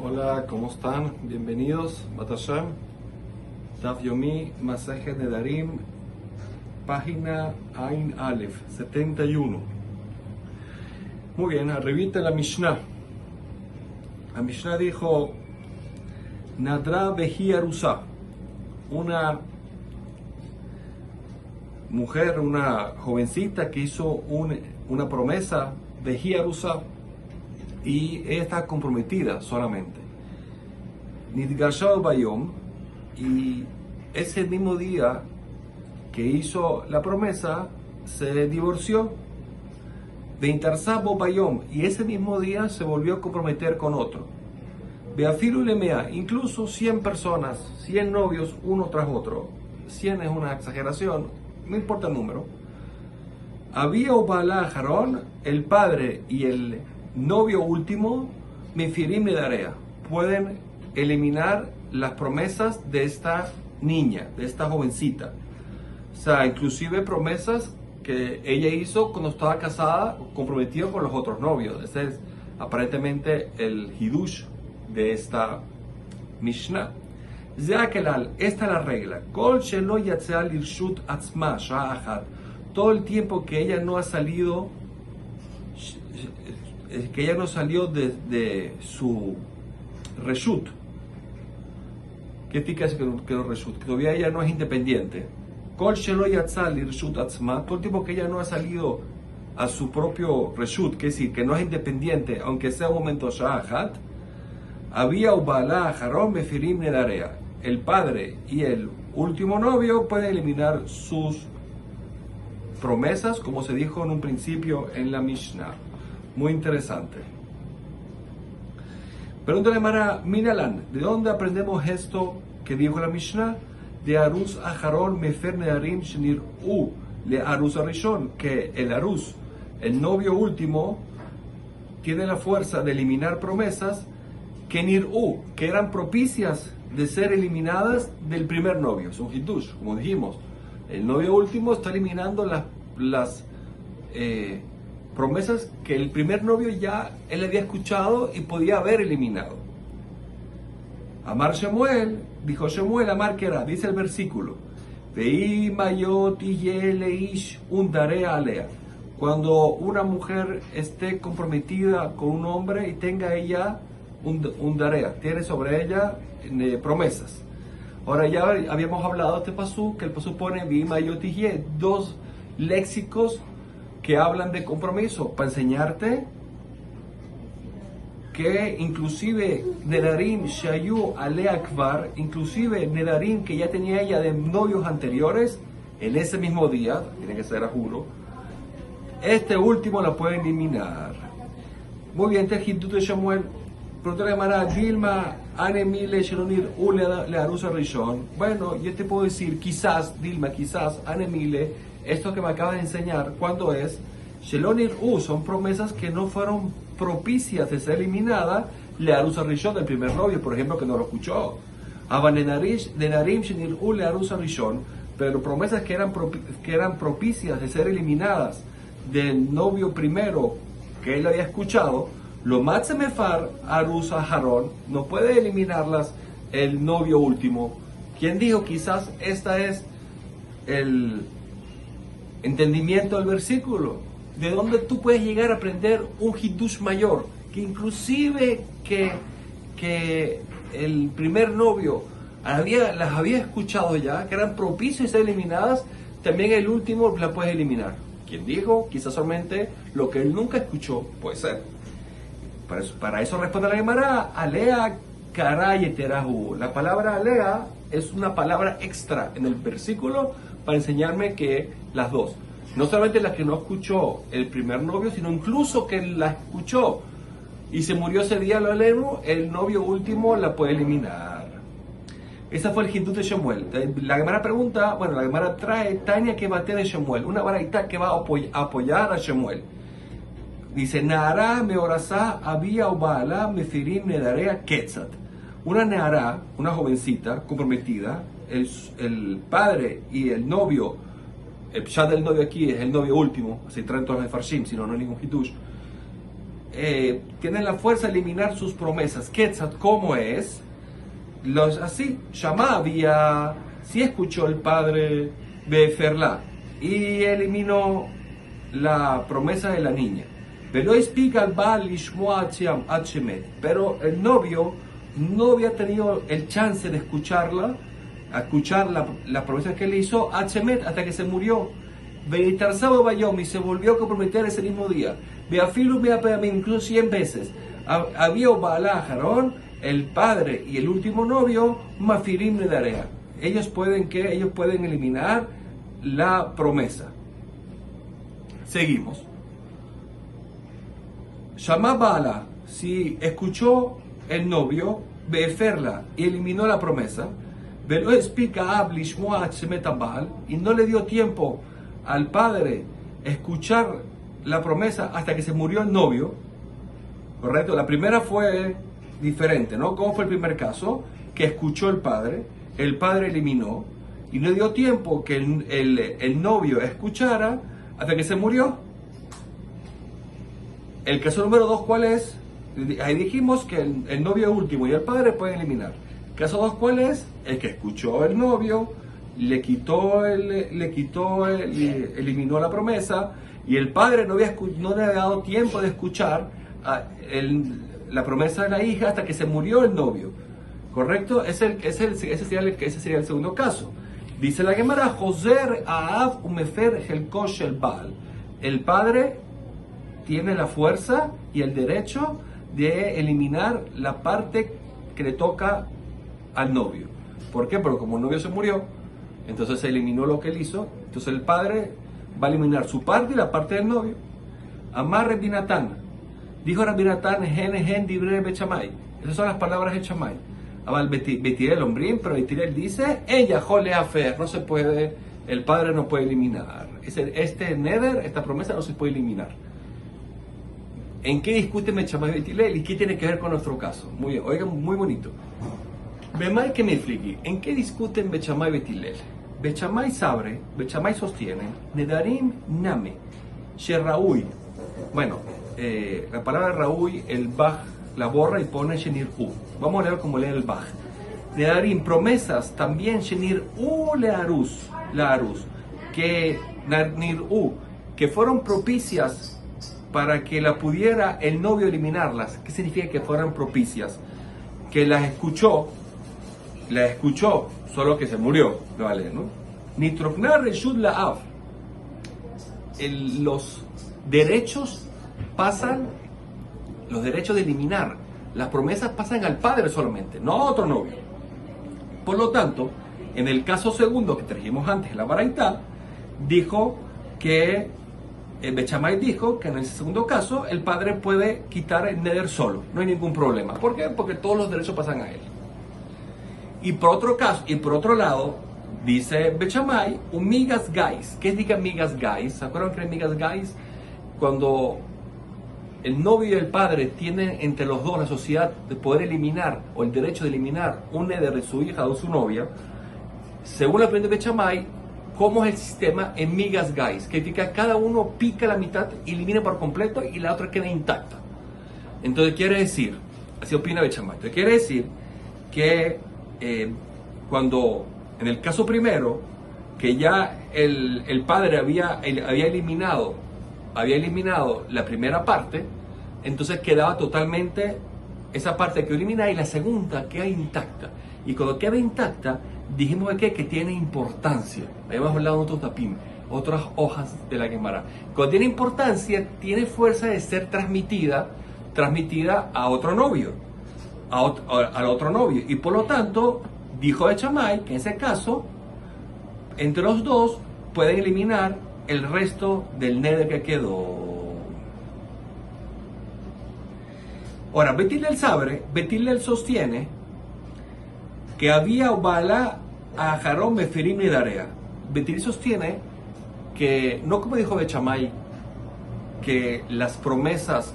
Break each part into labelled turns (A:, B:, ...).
A: Hola, ¿cómo están? Bienvenidos, Bat Hashem. Daf Yomi, Masejet Nedarim, página Ain Aleph, 71. Muy bien, arribita la Mishnah. La Mishnah dijo, Nadra Behi Arusa, una mujer, una jovencita que hizo una promesa, Behi Arusa, y ella está comprometida solamente. Nidgashao Bayom, y ese mismo día que hizo la promesa se divorció. Veintarzabo Bayom, y ese mismo día se volvió a comprometer con otro. Beafiru Lemea, incluso 100 personas, 100 novios uno tras otro. 100 es una exageración, no importa el número. Había Ubala Jarón, el padre y el novio último, Mefirim Nedarea, pueden eliminar las promesas de esta niña, de esta jovencita. O sea, inclusive promesas que ella hizo cuando estaba casada, comprometida con los otros novios. Ese es aparentemente el hidush de esta Mishnah. Esta es la regla. Kol shelo yatzea lirshut atzma shah achat. Todo el tiempo que ella no ha salido, que ella no salió de su reshut. ¿Qué significa que no reshut? Que todavía ella no es independiente. Kol shelo yatzea lirshut atzma. Todo el tiempo que ella no ha salido a su propio reshut, que es decir, que no es independiente, aunque sea un momento shahat. Había ubala jarón mefirim nedarea. El padre y el último novio pueden eliminar sus promesas, como se dijo en un principio en la Mishnah. Muy interesante. Pregúntale Mara Minalan, ¿de dónde aprendemos esto que dijo la Mishnah? De Aruz Ajarón Mefer Nedarim Shenir U le Aruz Arishon, que el Aruz, el novio último, tiene la fuerza de eliminar promesas que Nir'u, que eran propicias de ser eliminadas del primer novio. Es un hitush, como dijimos. El novio último está eliminando las promesas que el primer novio ya él había escuchado y podía haber eliminado. Amar Shemuel, dijo Shemuel, Amar Kera, dice el versículo, Vei mayot leish undarea alea. Cuando una mujer esté comprometida con un hombre y tenga ella un darea, tiene sobre ella promesas. Ahora ya habíamos hablado de este pasú, que el pasú pone Vei mayot dos léxicos que hablan de compromiso, para enseñarte que inclusive Nedarim Shayu Alea Kvar, inclusive Nedarim que ya tenía ella de novios anteriores, en ese mismo día, tiene que ser a juro, este último la puede eliminar. Muy bien, Tejitut de Shemuel, pregúntale a Dilma, Anemile Shelonir le Arusa Rishon. Bueno, yo te puedo decir, quizás, Dilma, quizás, Anemile, esto que me acabas de enseñar, ¿cuándo es? Shelonir son promesas que no fueron propicias de ser eliminadas, le Arusa Rishon del primer novio, por ejemplo, que no lo escuchó. Nedarim Shenir le Arusa Rishon, pero promesas que eran propicias de ser eliminadas del novio primero que él había escuchado, lo Matzemefar Arusa Harón, no puede eliminarlas el novio último. ¿Quién dijo? Quizás esta es el entendimiento del versículo, de donde tú puedes llegar a aprender un hidush mayor, que inclusive que el primer novio las había escuchado ya, que eran propicios a ser eliminadas, también el último la puedes eliminar. ¿Quién dijo? Quizás solamente lo que él nunca escuchó, puede ser. Para eso responde la Gemara, Alea Karayeterahu. La palabra Alea es una palabra extra en el versículo para enseñarme que las dos, no solamente la que no escuchó el primer novio, sino incluso que la escuchó y se murió ese día, lo leemos, el novio último la puede eliminar. Esa fue el hindú de Shemuel. La Gemara pregunta, bueno, la Gemara trae Tania que bate de Shemuel, una baraita que va a apoyar a Shemuel. Dice, Nahara meorasá había ubaala mefirim nedarea ketzat. Una Nahara, una jovencita comprometida, el padre y el novio, el pshat del novio aquí es el novio último, así traen todos los farshim, si no, no hay ningún hitush. tienen la fuerza de eliminar sus promesas. Ketzat, ¿cómo es? Así, Shammah había, sí escuchó el padre Beferla y eliminó la promesa de la niña. Pero el novio no había tenido el chance de escuchar la promesa que le hizo hasta que se murió. Y se volvió a comprometer ese mismo día. Incluso 100 veces. Había Baalá Aharón, el padre y el último novio, Mafirim Nedarea. Ellos pueden eliminar la promesa. Seguimos. Shammah Baalá, si escuchó el novio, Beferla, y eliminó la promesa, y no le dio tiempo al padre escuchar la promesa hasta que se murió el novio, ¿correcto? La primera fue diferente, ¿no? ¿Cómo fue el primer caso? Que escuchó el padre eliminó, y no dio tiempo que el novio escuchara hasta que se murió. El caso número 2, ¿cuál es? Ahí dijimos que el novio último y el padre pueden eliminar. El caso 2, ¿cuál es? El que escuchó el novio, eliminó la promesa, y el padre no le había dado tiempo de escuchar la promesa de la hija hasta que se murió el novio. ¿Correcto? Ese sería el segundo caso. Dice la Gemara, Joser Aav Umefer Helkosh el Baal. El padre tiene la fuerza y el derecho de eliminar la parte que le toca al novio. ¿Por qué? Porque como el novio se murió, entonces se eliminó lo que él hizo. Entonces el padre va a eliminar su parte y la parte del novio. Amar Rabbi Natán. Dijo Rabbi Natán, gen dibre bechamay. Esas son las palabras de Chamay. Amal Betirel Ombrim, pero Betirel dice, ella jole afer, no se puede, el padre no puede eliminar. Este neder, esta promesa no se puede eliminar. ¿En qué discute Bechamay y Betirel y qué tiene que ver con nuestro caso? Muy bien, oigan, muy bonito. Bemay que me friki, ¿en qué discuten Bechamay y Betirel? Bechamay sostiene, Nedarim Name, Sherraúi. Bueno, la palabra Raúi, el Bach la borra y pone Shenir U. Vamos a leer como lee el Bach. Nedarim, promesas, también Shenir U Learus, que Nir U, que fueron propicias para que la pudiera el novio eliminarlas. ¿Qué significa que fueran propicias? Que las escuchó, solo que se murió, ¿vale? ¿No? Nitroknar Reshut La'av. Los derechos de eliminar las promesas pasan al padre solamente, no a otro novio. Por lo tanto, en el caso segundo que trajimos antes, la Baraitá, dijo que Bechamay dijo que en ese segundo caso el padre puede quitar el neder solo, no hay ningún problema. ¿Por qué? Porque todos los derechos pasan a él. Y por otro lado, dice Bechamay, un migas gais. ¿Qué significa migas gais? ¿Se acuerdan que es migas gais? Cuando el novio y el padre tienen entre los dos la sociedad de poder eliminar, o el derecho de eliminar un neder de su hija o de su novia, según la opinión de Bechamay, ¿cómo es el sistema en migas gais? Que significa cada uno pica la mitad, elimina por completo y la otra queda intacta. Entonces quiere decir, así opina Bechamay, entonces quiere decir que cuando en el caso primero, que ya el padre había eliminado la primera parte, entonces quedaba totalmente esa parte que elimina y la segunda queda intacta. Y cuando queda intacta, dijimos que tiene importancia. Habíamos hablado en otros tapim, otras hojas de la Gemara. Cuando tiene importancia, tiene fuerza de ser transmitida a otro novio, al otro novio. Y por lo tanto, dijo Bechamay que en ese caso, entre los dos, pueden eliminar el resto del neder que quedó. Ahora, Betilel sostiene que había Baalá a Aharón Mefirim Nedarea. Betilel sostiene que, no como dijo Bechamay, que las promesas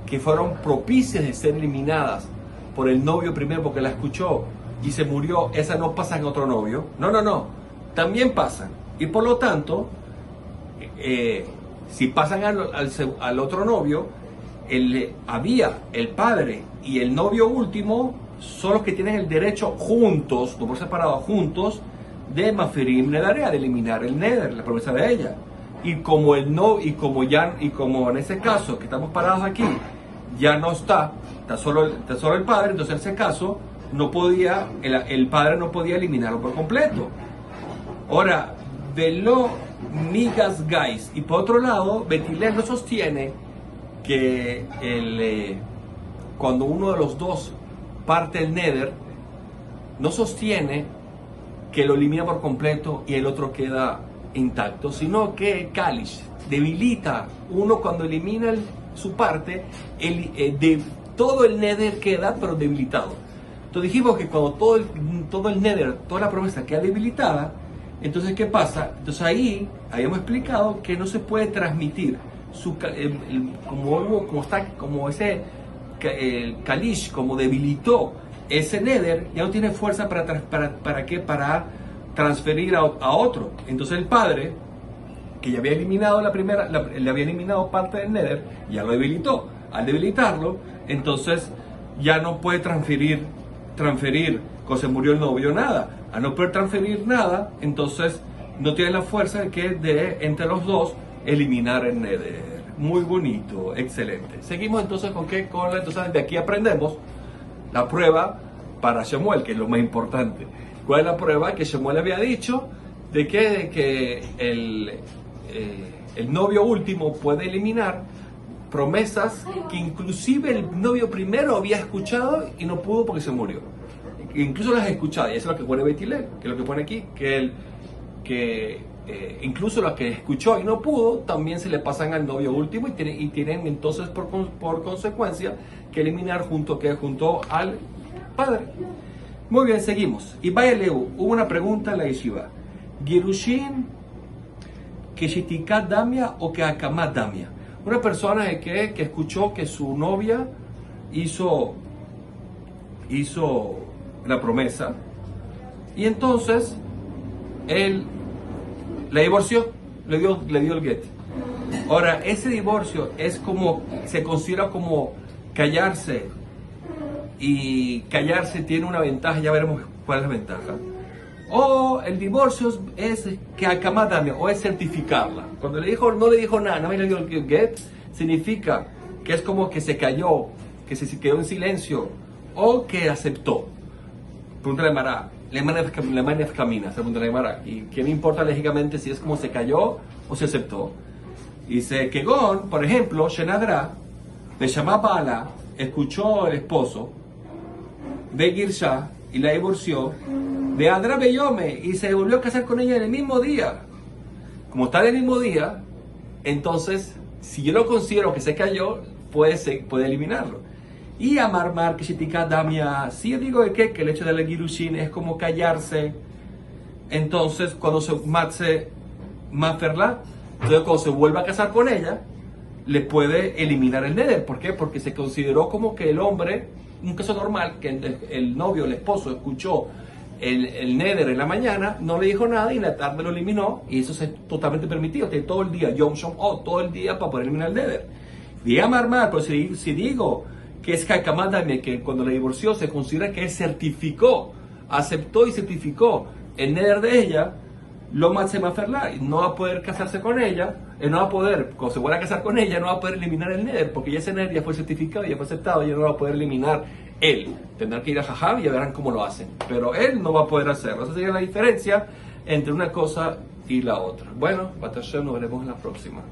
A: que fueron propicias de ser eliminadas por el novio primero porque la escuchó y se murió, esas no pasan a otro novio. No, también pasan. Y por lo tanto, si pasan al otro novio, había el padre y el novio último son los que tienen el derecho juntos, no por separado, juntos, de maferim nedarea, de eliminar el neder, la promesa de ella. Y como como en ese caso que estamos parados aquí, ya no está solo el padre, entonces en ese caso no podía, el padre no podía eliminarlo por completo. Ahora, velo migas guys, y por otro lado, Betilel no sostiene que cuando uno de los dos parte el neder, no sostiene que lo elimina por completo y el otro queda intacto, sino que Kalish debilita uno cuando elimina su parte, de todo el neder queda pero debilitado. Entonces dijimos que cuando todo el neder, toda la promesa queda debilitada, entonces ¿qué pasa? Entonces ahí habíamos explicado que no se puede transmitir como ese el Kalish, como debilitó ese neder, ya no tiene fuerza para transferir a otro. Entonces el padre, que ya había eliminado le había eliminado parte del neder, ya lo debilitó. Al debilitarlo, entonces ya no puede transferir cuando se murió el novio nada. Al no poder transferir nada, entonces no tiene la fuerza de entre los dos eliminar el neder. Muy bonito, excelente. Seguimos entonces entonces de aquí aprendemos la prueba para Shemuel, que es lo más importante. ¿Cuál es la prueba? Que Shemuel había dicho de que el novio último puede eliminar promesas que inclusive el novio primero había escuchado y no pudo porque se murió. Incluso las escuchado, y eso es lo que pone Betilel, que es lo que pone aquí, incluso las que escuchó y no pudo, también se le pasan al novio último y tienen entonces por consecuencia que eliminar junto al padre. Muy bien, seguimos. Y vaya Leu, hubo una pregunta en la yeshiva. Girushin que shitikat damia o que akamat damia. Una persona que escuchó que su novia hizo la promesa y entonces él la divorció, le dio el get. Ahora, ese divorcio se considera como callarse, y callarse tiene una ventaja, ya veremos cuál es la ventaja. O el divorcio es que akamadame, o es certificarla. Cuando no le dijo nada, no le dio el get, significa que es como que se cayó, que se quedó en silencio, o que aceptó. Pregunta de Mará. Le manes camina, según la Gemara. ¿Y qué me importa lógicamente si es como se cayó o se aceptó? Dice que Gon, por ejemplo, Shenadra, le llamaba a la, escuchó el esposo, de Girsha, y la divorció, de Adra Beyome, y se volvió a casar con ella en el mismo día. Como está en el mismo día, entonces, si yo lo considero que se cayó, puede eliminarlo. Y Amar que Shitika Damia, si yo digo que el hecho de la Girushin es como callarse, entonces cuando se Maferla, entonces cuando se vuelva a casar con ella, le puede eliminar el neder. ¿Por qué? Porque se consideró como que el hombre, un caso normal, que el novio, el esposo, escuchó el neder en la mañana, no le dijo nada y en la tarde lo eliminó, y eso es totalmente permitido. Tiene todo el día, Yom Shom, todo el día para poder eliminar el neder. Diga Amar, pero si digo que es Hakamadame, que cuando la divorció se considera que él aceptó y certificó el neder de ella, lo matzemaferla, no va a poder casarse con ella, no va a poder, cuando se vuelva a casar con ella, no va a poder eliminar el neder, porque ya ese neder ya fue certificado, ya fue aceptado, ya no va a poder eliminar él. Tendrá que ir a Jajam y ya verán cómo lo hacen, pero él no va a poder hacerlo. Esa sería la diferencia entre una cosa y la otra. Bueno, Batashem, nos veremos en la próxima.